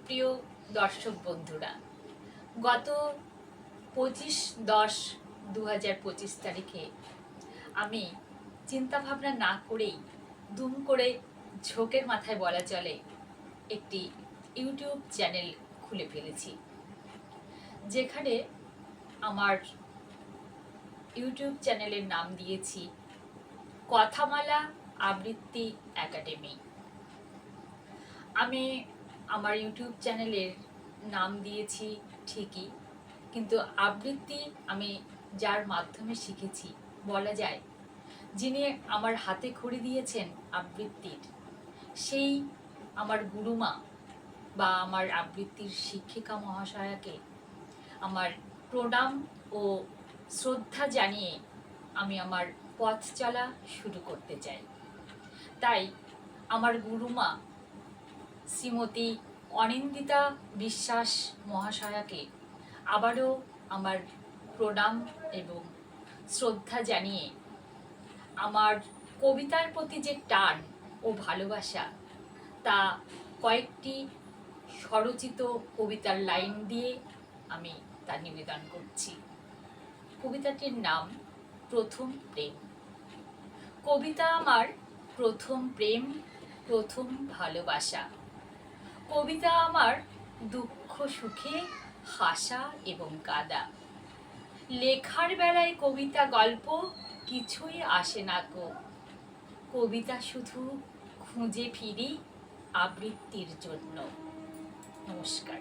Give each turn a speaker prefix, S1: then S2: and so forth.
S1: প্রিয় দর্শক বন্ধুরা, গত 25/10/2025 তারিখে আমি চিন্তাভাবনা না করেই দুম করে ঝোঁকের মাথায় বলা চলে একটি ইউটিউব চ্যানেল খুলে ফেলেছি, যেখানে আমার ইউটিউব চ্যানেলের নাম দিয়েছি কথামালা আবৃত্তি একাডেমি। আমি আমার ইউটিউব চ্যানেলের নাম দিয়েছি ঠিকই, কিন্তু আবৃত্তি আমি যার মাধ্যমে শিখেছি, বলা যায় যিনি আমার হাতে খড়ি দিয়েছেন আবৃত্তির, সেই আমার গুরুমা বা আমার আবৃত্তির শিক্ষিকা মহাশয়াকে আমার প্রণাম ও শ্রদ্ধা জানিয়ে আমি আমার পথ চলা শুরু করতে চাই। তাই আমার গুরুমা শ্রীমতী অনিন্দিতা বিশ্বাস মহাশয়াকে আবারও আমার প্রণাম এবং শ্রদ্ধা জানিয়ে আমার কবিতার প্রতি যে টান ও ভালোবাসা, তা কয়েকটি স্বরচিত কবিতার লাইন দিয়ে আমি তা নিবেদন করছি। কবিতাটির নাম প্রথম প্রেম। কবিতা আমার প্রথম প্রেম, প্রথম ভালোবাসা। কবিতা আমার দুঃখ সুখে হাসা এবং কাঁদা। লেখার বেলায় কবিতা গল্প কিছুই আসে না গো। কবিতা শুধু খুঁজে ফিরি আবৃত্তির জন্য। নমস্কার।